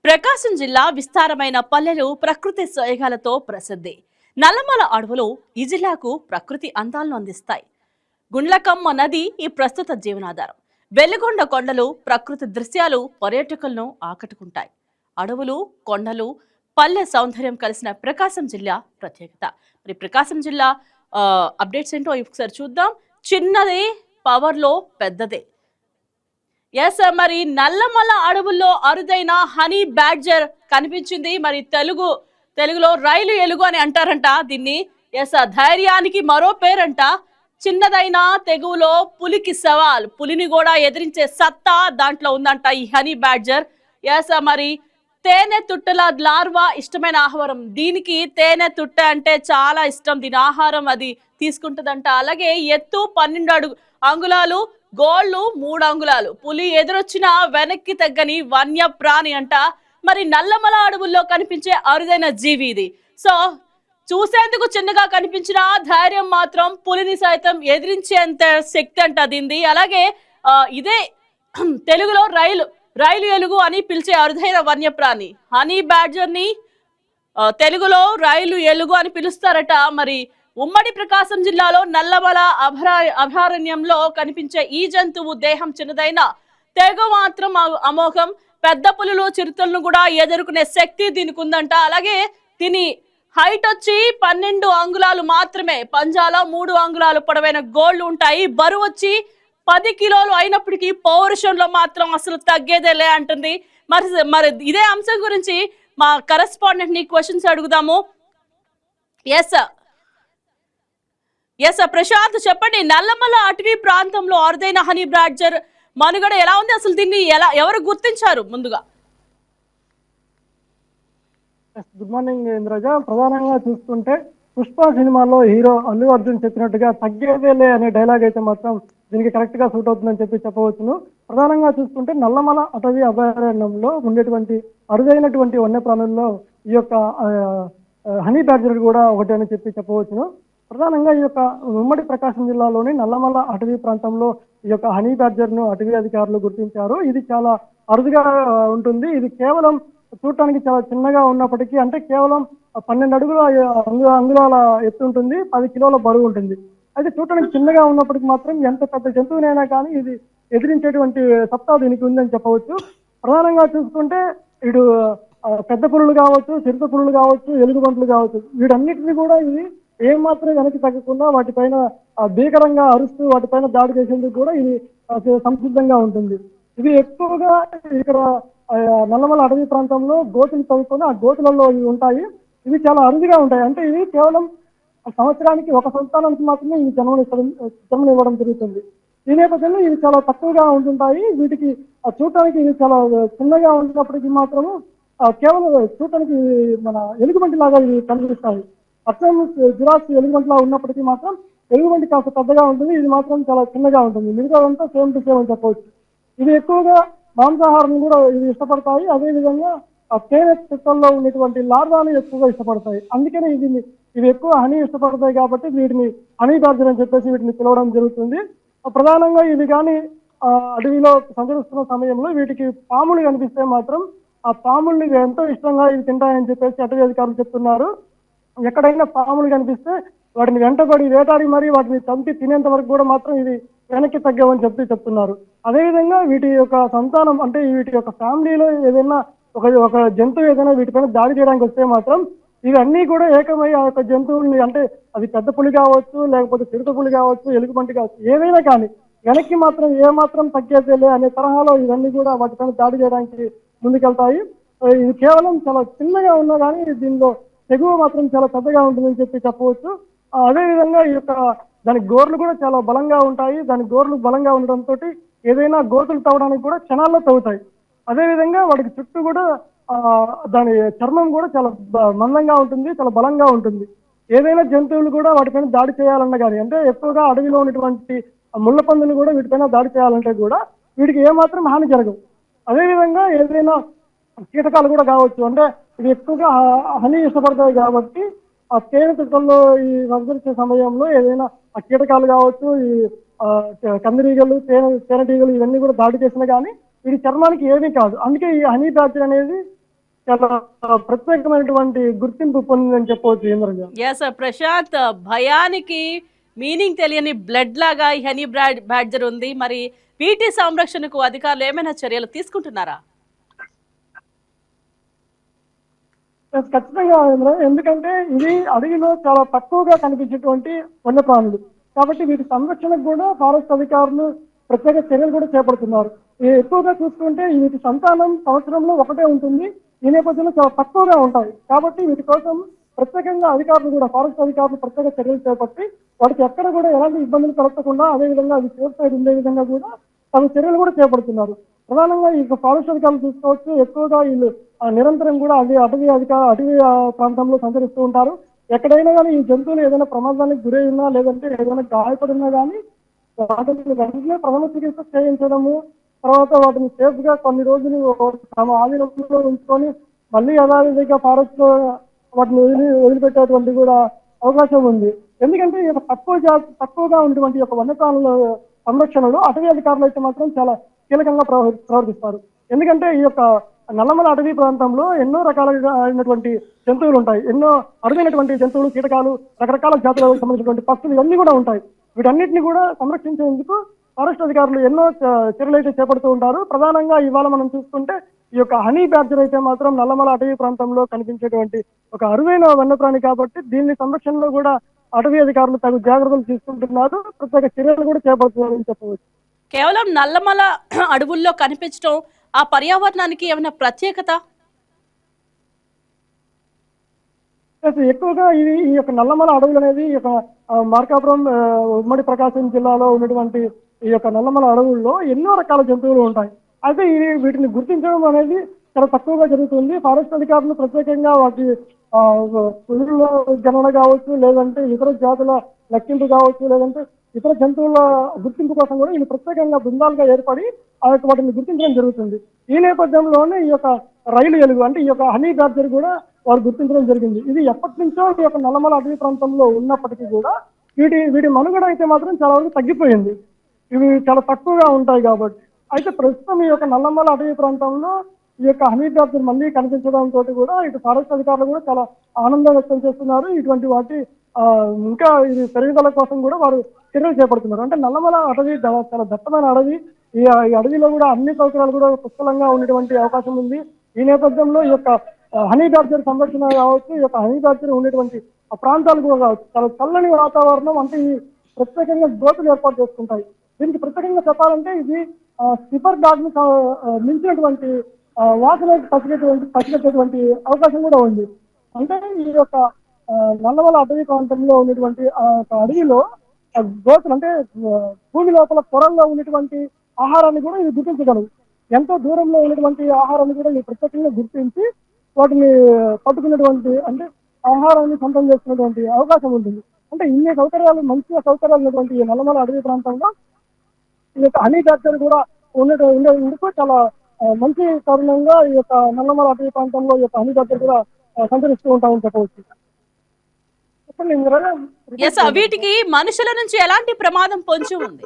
ప్రకాశం జిల్లా విస్తారమైన పల్లెలు ప్రకృతి సోయగాలతో ప్రసిద్ధి. నల్లమల అడవులు ఈ జిల్లాకు ప్రకృతి అందాలను అందిస్తాయి. గుండ్లకమ్మ నది ఈ ప్రస్తుత జీవనాధారం. వెల్లిగొండ కొండలు ప్రకృతి దృశ్యాలు పర్యాటకులను ఆకట్టుకుంటాయి. అడవులు, కొండలు, పల్లె సౌందర్యం కలిసిన ప్రకాశం జిల్లా ప్రత్యేకత. మరి ప్రకాశం జిల్లా అప్డేట్స్ ఏంటో ఒకసారి చూద్దాం. చిన్నదే పవర్లో పెద్దదే. మరి నల్లమల అడవుల్లో అరుదైన హనీ బ్యాడ్జర్ కనిపించింది. మరి తెలుగులో రైలు ఎలుగు అని అంటారంట దీన్ని. ధైర్యానికి మరో పేరంట. చిన్నదైన తెగువలో పులికి సవాల్, పులిని కూడా ఎదిరించే సత్తా దాంట్లో ఉందంట ఈ హనీ బ్యాడ్జర్. మరి తేనె తుట్టల లార్వా ఇష్టమైన ఆహారం దీనికి. తేనె తుట్ట అంటే చాలా ఇష్టం, దీని ఆహారం అది తీసుకుంటుందంట. అలాగే ఎత్తు 12 అంగుళాలు, గోళ్లు 3 అంగుళాలు. పులి ఎదురొచ్చినా వెనక్కి తగ్గని వన్య ప్రాణి అంట. మరి నల్లమల అడవుల్లో కనిపించే అరుదైన జీవి ఇది. సో చూసేందుకు చిన్నగా కనిపించిన ధైర్యం మాత్రం పులిని సైతం ఎదిరించేంత శక్తి అంట దీనిది. అలాగే ఇదే తెలుగులో రైలు ఎలుగు అని పిలిచే అరుదైన వన్యప్రాణి హనీ బ్యాడ్జర్ ని తెలుగులో రైలు ఎలుగు అని పిలుస్తారట. మరి ఉమ్మడి ప్రకాశం జిల్లాలో నల్లమల అభయారణ్యంలో కనిపించే ఈ జంతువు దేహం చిన్నదైన తెగ మాత్రం అమోఘం. పెద్ద పులులు, చిరుతలను కూడా ఎదుర్కొనే శక్తి దీనికి ఉందంట. అలాగే దీని హైట్ వచ్చి 12 అంగుళాలు మాత్రమే. పంజాలో 3 అంగుళాలు పొడవైన గోళ్లు ఉంటాయి. బరువు వచ్చి 10 కిలోలు అయినప్పటికీ పౌరుషంలో మాత్రం అసలు తగ్గేదేలే అంటుంది. మరి ఇదే అంశం గురించి మా కరెస్పాండెంట్ ని క్వశ్చన్స్ అడుగుదాము. ప్రశాంత్, చెప్పండి. నల్లమల అటవీ ప్రాంతంలో అరుదైన హనీ బ్యాడ్జర్ మనుగడ ఎలా ఉంది? అసలు దీన్ని ఎవరు గుర్తించారు ముందుగా? Good morning Indraja. ప్రధానంగా చూసుకుంటే పుష్ప సినిమాలో హీరో అల్లు అర్జున్ చెప్పినట్టుగా తగ్గేదేలే అనే డైలాగ్ అయితే మాత్రం దీనికి కరెక్ట్ గా సూట్ అవుతుందని చెప్పవచ్చును. ప్రధానంగా చూసుకుంటే నల్లమల అటవీ అభయారణ్యంలో ఉండేటువంటి అరుదైనటువంటి వన్యప్రాణుల్లో ఈ యొక్క హనీ బ్యాడ్జర్ కూడా ఒకటి అని చెప్పవచ్చును. ప్రధానంగా ఈ యొక్క ఉమ్మడి ప్రకాశం జిల్లాలోని నల్లమల అటవీ ప్రాంతంలో ఈ యొక్క హనీ బ్యాడ్జర్ ను అటవీ అధికారులు గుర్తించారు. ఇది చాలా అరుదుగా ఉంటుంది. ఇది కేవలం చూడటానికి చాలా చిన్నగా ఉన్నప్పటికీ, అంటే కేవలం 12 అంగుళాల ఎత్తు ఉంటుంది, 10 కిలోల బరువు ఉంటుంది. అయితే చూడటానికి చిన్నగా ఉన్నప్పటికీ మాత్రం ఎంత పెద్ద జంతువునైనా కానీ ఇది ఎదిరించేటువంటి సత్తా దీనికి ఉందని చెప్పవచ్చు. ప్రధానంగా చూసుకుంటే ఇటు పెద్ద పులులు కావచ్చు, చిరుత పులులు కావచ్చు, ఎలుగుబంట్లు కావచ్చు, వీటన్నిటిని కూడా ఇది ఏమాత్రం వెనక్కి తగ్గకుండా వాటిపైన భీకరంగా అరుస్తూ వాటిపైన దాడి చేసేందుకు కూడా ఇది సంసిద్ధంగా ఉంటుంది. ఇది ఎక్కువగా ఇక్కడ నల్లమల అటవీ ప్రాంతంలో గోతులు తవ్వుకొని ఆ గోతులలో ఇవి ఉంటాయి. ఇవి చాలా అరుదుగా ఉంటాయి. అంటే ఇవి కేవలం సంవత్సరానికి ఒక సంతానానికి మాత్రమే ఇవి జన్మనివ్వడం జరుగుతుంది. ఈ నేపథ్యంలో ఇవి చాలా తక్కువగా ఉంటుంటాయి. వీటికి చూడటానికి ఇవి చాలా చిన్నగా ఉన్నప్పటికీ మాత్రము కేవలం చూడటానికి మన ఎలుగుబంటి లాగా ఇవి కనిపిస్తాయి. అర్థం జిరాక్స్ ఎలుగుబంటిలా ఉన్నప్పటికీ మాత్రం ఎలుగుబంటి కాస్త పెద్దగా ఉంటుంది, ఇది మాత్రం చాలా చిన్నగా ఉంటుంది. మిగతాదంతా సేమ్ టు సేమ్ అని చెప్పవచ్చు. ఇది ఎక్కువగా మాంసాహారం కూడా ఇవి ఇష్టపడతాయి. అదేవిధంగా తేనె చెట్లలో ఉన్నటువంటి లార్వాలు ఎక్కువగా ఇష్టపడతాయి. అందుకనే ఇవి ఎక్కువ హనీ ఇష్టపడతాయి కాబట్టి వీటిని హనీ బ్యాడ్జర్ అని చెప్పేసి వీటిని పిలవడం జరుగుతుంది. ప్రధానంగా ఇవి కానీ అడవిలో సంచరిస్తున్న సమయంలో వీటికి పాములు కనిపిస్తే మాత్రం ఆ పాముల్ని ఎంతో ఇష్టంగా ఇవి తింటాయని చెప్పేసి అటవీ అధికారులు చెప్తున్నారు. ఎక్కడైనా పాములు కనిపిస్తే వాటిని వెంటబడి వేటాడి మరి వాటిని చంపి తినేంత వరకు కూడా మాత్రం ఇది వెనక్కి తగ్గవని చెప్తున్నారు. అదేవిధంగా వీటి యొక్క సంతానం, అంటే వీటి యొక్క ఫ్యామిలీలో ఏదైనా ఒక జంతువు ఏదైనా వీటిపైన దాడి చేయడానికి వస్తే మాత్రం ఇవన్నీ కూడా ఏకమై ఆ యొక్క జంతువుల్ని, అంటే అది పెద్ద పులి కావచ్చు, లేకపోతే చిరుత పులి కావచ్చు, ఎలుగుబంటి కావచ్చు, ఏదైనా కానీ వెనక్కి మాత్రం ఏమాత్రం తగ్గేదేలే అనే తరహాలో ఇవన్నీ కూడా వాటిపైన దాడి చేయడానికి ముందుకెళ్తాయి. ఇది కేవలం చాలా చిన్నగా ఉన్నా కానీ దీనిలో తెగువ మాత్రం చాలా పెద్దగా ఉంటుందని చెప్పవచ్చు. అదేవిధంగా ఈ యొక్క దాని గోర్లు కూడా చాలా బలంగా ఉంటాయి. దాని గోర్లు బలంగా ఉండడంతో ఏదైనా గోతులు తవ్వడానికి కూడా క్షణాల్లో తవ్వుతాయి. అదేవిధంగా వాటికి చుట్టూ కూడా దాని చర్మం కూడా చాలా మందంగా ఉంటుంది, చాలా బలంగా ఉంటుంది. ఏదైనా జంతువులు కూడా వాటిపైన దాడి చేయాలన్నా కానీ, అంటే ఎక్కువగా అడవిలో ఉన్నటువంటి ముళ్ళ పందులు కూడా వీటిపైన దాడి చేయాలంటే కూడా వీటికి ఏమాత్రం హాని జరగవు. అదేవిధంగా ఏదైనా కీటకాలు కూడా కావచ్చు, అంటే ఇవి ఎక్కువగా హనీ ఇష్టపడతాయి కాబట్టి ఆ తేనె తుట్టల్లో ఈ సంచరించే సమయంలో ఏదైనా ఆ కీటకాలు కావచ్చు, ఈ కందిరీగలు, తేనెటీగలు ఇవన్నీ కూడా దాడి చేసినా కానీ వీటి చర్మానికి ఏమీ కాదు. అందుకే ఈ హనీ బ్యాడ్జర్ అనేది చాలా ప్రత్యేకమైనటువంటి గుర్తింపు పొందిందని చెప్పవచ్చు ఇంద్రజ. ఎస్ ప్రశాంత్, భయానికి మీనింగ్ తెలియని బ్లడ్ లాగా ఈ హనీ బ్యాడ్జర్ ఉంది. మరి వీటి సంరక్షణకు అధికారులు ఏమైనా చర్యలు తీసుకుంటున్నారా? ఖచ్చితంగా ఇంద్ర, ఎందుకంటే ఇది అడవిలో చాలా తక్కువగా కనిపించేటువంటి వన్యప్రాణులు కాబట్టి వీటి సంరక్షణకు కూడా ఫారెస్ట్ అధికారులు ప్రత్యేక చర్యలు కూడా చేపడుతున్నారు. ఎక్కువగా చూసుకుంటే వీటి సంతానం సంవత్సరంలో ఒకటే ఉంటుంది. ఈ నేపథ్యంలో చాలా తక్కువగా ఉంటాయి కాబట్టి వీటి కోసం ప్రత్యేకంగా అధికారులు కూడా ఫారెస్ట్ అధికారులు ప్రత్యేక చర్యలు చేపట్టి వాటికి ఎక్కడ కూడా ఎలాంటి ఇబ్బందులు కలగకుండా అదేవిధంగా అది సేఫ్ సైడ్ ఉండే విధంగా కూడా తమ చర్యలు కూడా చేపడుతున్నారు. ప్రధానంగా ఈ ఫారెస్ట్ అధికారులు చూసుకోవచ్చు, ఎక్కువగా వీళ్ళు నిరంతరం కూడా అటవీ ప్రాంతంలో సంచరిస్తూ ఉంటారు. ఎక్కడైనా కానీ ఈ జంతువులు ఏదైనా ప్రమాదానికి గురై ఉన్నా లేదంటే ఏదైనా గాయపడినా కానీ వాటిని వెంటనే ప్రథమ చికిత్స చేయించడము, తర్వాత వాటిని సేఫ్ గా కొన్ని రోజులు తమ ఆధీనంలో ఉంచుకొని మళ్ళీ యథావిధిగా ఫారెస్ట్ లో వాటిని వదిలిపెట్టేటువంటి కూడా అవకాశం ఉంది. ఎందుకంటే ఈ యొక్క తక్కువగా ఉన్నటువంటి యొక్క వన్యప్రాణుల సంరక్షణలో అటవీ అధికారులు అయితే మాత్రం చాలా కీలకంగా ప్రవర్తిస్తారు. ఎందుకంటే ఈ యొక్క నల్లమల అటవీ ప్రాంతంలో ఎన్నో రకాలుగా అయినటువంటి జంతువులు ఉంటాయి. ఎన్నో అరుదైనటువంటి జంతువులు, కీటకాలు, రకరకాల జాతులకు సంబంధించినటువంటి పక్షులు ఇవన్నీ కూడా ఉంటాయి. వీటన్నిటిని కూడా సంరక్షించేందుకు ఫారెస్ట్ అధికారులు ఎన్నో చర్యలు అయితే చేపడుతూ ఉంటారు. ప్రధానంగా ఇవాళ మనం చూసుకుంటే ఈ యొక్క హనీ బ్యాడ్జర్ అయితే మాత్రం నల్లమల అటవీ ప్రాంతంలో కనిపించేటువంటి ఒక అరుదైన వన్యప్రాణి కాబట్టి దీని సంరక్షణలో కూడా అటవీ అధికారులు తగు జాగ్రత్తలు తీసుకుంటున్నారు, ప్రత్యేక చర్యలు కూడా చేపడుతున్నారని చెప్పవచ్చు. కేవలం నల్లమల అడవుల్లో కనిపించడం ఆ పర్యావరణానికి ఏమైనా ప్రత్యేకత? ఎక్కువగా ఈ యొక్క నల్లమల అడవులు అనేది ఈ యొక్క మార్కాపురం ఉమ్మడి ప్రకాశం జిల్లాలో ఉన్నటువంటి ఈ యొక్క నల్లమల అడవుల్లో ఎన్నో రకాల జంతువులు ఉంటాయి. అయితే వీటిని గుర్తించడం అనేది చాలా తక్కువగా జరుగుతుంది. ఫారెస్ట్ అధికారులు ప్రత్యేకంగా వాటి పులుల గణన కావచ్చు, లేదంటే ఇతర జాతుల లెక్కింపు కావచ్చు, లేదంటే ఇతర జంతువుల గుర్తింపు కోసం కూడా వీళ్ళు ప్రత్యేకంగా బృందాలుగా ఏర్పడి ఆ యొక్క వాటిని గుర్తించడం జరుగుతుంది. ఈ నేపథ్యంలోనే ఈ యొక్క రైలు ఎలుగు అంటే ఈ యొక్క హనీ బ్యాడ్జర్ కూడా వారు గుర్తించడం జరిగింది. ఇది ఎప్పటి నుంచో ఈ యొక్క నల్లమల అటవీ ప్రాంతంలో ఉన్నప్పటికీ కూడా వీటి మనుగడ అయితే మాత్రం చాలా వరకు తగ్గిపోయింది. ఇవి చాలా తక్కువగా ఉంటాయి కాబట్టి. అయితే ప్రస్తుతం ఈ యొక్క నల్లమల అటవీ ప్రాంతంలో ఈ యొక్క హనీ బ్యాడ్జర్ మళ్ళీ కనిపించడంతో కూడా ఇటు ఫారెస్ట్ అధికారులు కూడా చాలా ఆనందం వ్యక్తం చేస్తున్నారు. ఇటువంటి వాటి ఇంకా ఇది పెరుగుదల కోసం కూడా వారు చర్యలు చేపడుతున్నారు. అంటే నల్లమల అటవీ చాలా దట్టమైన అడవి. ఈ అడవిలో కూడా అన్ని సౌకర్యాలు కూడా పుష్కలంగా ఉండేటువంటి అవకాశం ఉంది. ఈ నేపథ్యంలో ఈ యొక్క హనీ బ్యాడ్జర్ సంరక్షణ కావచ్చు, ఈ యొక్క హనీ బ్యాడ్జర్ ఉండేటువంటి ఆ ప్రాంతాలు కూడా కావచ్చు, చాలా చల్లని వాతావరణం. అంటే ఈ ప్రత్యేకంగా గోతులు ఏర్పాటు చేసుకుంటాయి. దీనికి ప్రత్యేకంగా చెప్పాలంటే ఇది స్లిప్పర్ డాగ్ ని మించినటువంటి వాసన పసిగట్టేటువంటి అవకాశం కూడా ఉంది. అంటే ఈ యొక్క నల్లమల అటవీ ప్రాంతంలో ఉన్నటువంటి అడవిలో గోతులు అంటే భూమి లోపల పొరల్లో ఉన్నటువంటి ఆహారాన్ని కూడా ఇది గుర్తించగలవు. ఎంతో దూరంలో ఉన్నటువంటి ఆహారాన్ని కూడా ఇది ప్రత్యేకంగా గుర్తించి వాటిని పట్టుకునేటువంటి అంటే ఆహారాన్ని సొంతం చేసుకునేటువంటి అవకాశం ఉంటుంది. అంటే ఇన్ని సౌకర్యాలు, మంచిగా సౌకర్యాలు ఉన్నటువంటి ఈ నల్లమల అడవి ప్రాంతంలో ఈ యొక్క హనీ బ్యాడ్జర్ కూడా ఉండేందుకు చాలా మంచి తరుణంగా ఈ యొక్క నల్లమల అటవీ ప్రాంతంలో ఈ యొక్క హనీ బ్యాడ్జర్ కూడా సంచరిస్తూ ఉంటామని చెప్పవచ్చు. వీటికి మనుషుల నుంచి ఎలాంటి ప్రమాదం పొంచి ఉంది?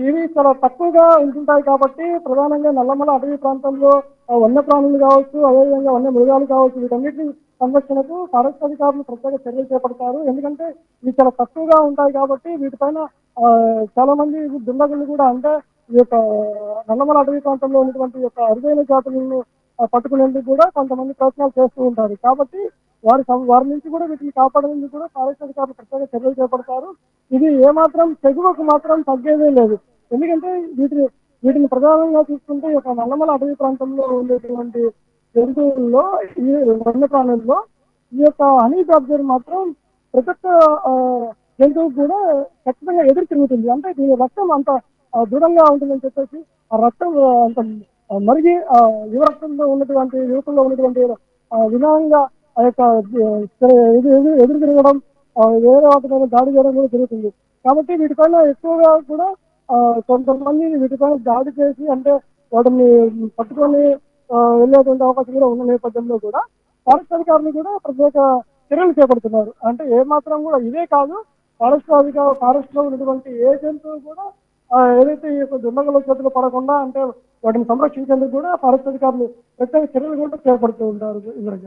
ఇవి చాలా తక్కువగా ఉంటుంటాయి కాబట్టి ప్రధానంగా నల్లమల అటవీ ప్రాంతంలో వన్యప్రాణులు కావచ్చు, అదేవిధంగా వన్య మృగాలు కావచ్చు, వీటన్నిటి సంరక్షణకు ఫారెస్ట్ అధికారులు ప్రత్యేక చర్యలు చేపడతారు. ఎందుకంటే ఇవి చాలా తక్కువగా ఉంటాయి కాబట్టి వీటిపైన చాలా మంది దుండగులు కూడా అంటే ఈ యొక్క నల్లమల అటవీ ప్రాంతంలో ఉన్నటువంటి యొక్క అరుదైన జాతులను పట్టుకునేందుకు కూడా కొంతమంది ప్రయత్నాలు చేస్తూ ఉంటారు. కాబట్టి వారి నుంచి కూడా వీటిని కాపాడేందుకు కూడా ఫారెస్ట్ అధికారులు ప్రత్యేక చర్యలు చేపడతారు. ఇది ఏమాత్రం తెగువకు మాత్రం తగ్గేదే లేదు. ఎందుకంటే వీటిని ప్రధానంగా చూసుకుంటే ఈ యొక్క నల్లమల అటవీ ప్రాంతంలో ఉండేటువంటి జంతువుల్లో ఈ వన్యప్రాణుల్లో ఈ యొక్క హనీ బ్యాడ్జర్ మాత్రం ప్రతి ఒక్క జంతువుకు కూడా ఖచ్చితంగా ఎదురు తిరుగుతుంది. అంటే దీని రక్తం అంత దృఢంగా ఉంటుందని చెప్పేసి ఆ రక్తం అంత మరిగి యువరక్తంలో ఉన్నటువంటి యువకుల్లో ఉన్నటువంటి విధానంగా ఆ యొక్క ఎదురు తిరగడం, వేరే వాటి మీద దాడి చేయడం కూడా జరుగుతుంది. కాబట్టి వీటిపైన ఎక్కువగా కూడా కొంతమంది వీటిపైన దాడి చేసి అంటే వాటిని పట్టుకొని వెళ్ళేటువంటి అవకాశం కూడా ఉన్న నేపథ్యంలో కూడా ఫారెస్ట్ అధికారులు కూడా ప్రత్యేక చర్యలు చేపడుతున్నారు. అంటే ఏ మాత్రం కూడా ఇదే కాదు, ఫారెస్ట్ లో ఉన్నటువంటి ఏ జంతువు కూడా ఏదైతే ఈ యొక్క దుండగుల చేతులు పడకుండా అంటే వాటిని సంరక్షించేందుకు కూడా ఫారెస్ట్ అధికారులు ప్రత్యేక చర్యలు కూడా చేపడుతూ ఉంటారు ఇంద్రజ.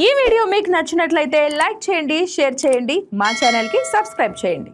ఈ వీడియో మీకు నచ్చినట్లయితే లైక్ చేయండి, షేర్ చేయండి, మా ఛానల్కి సబ్స్క్రైబ్ చేయండి.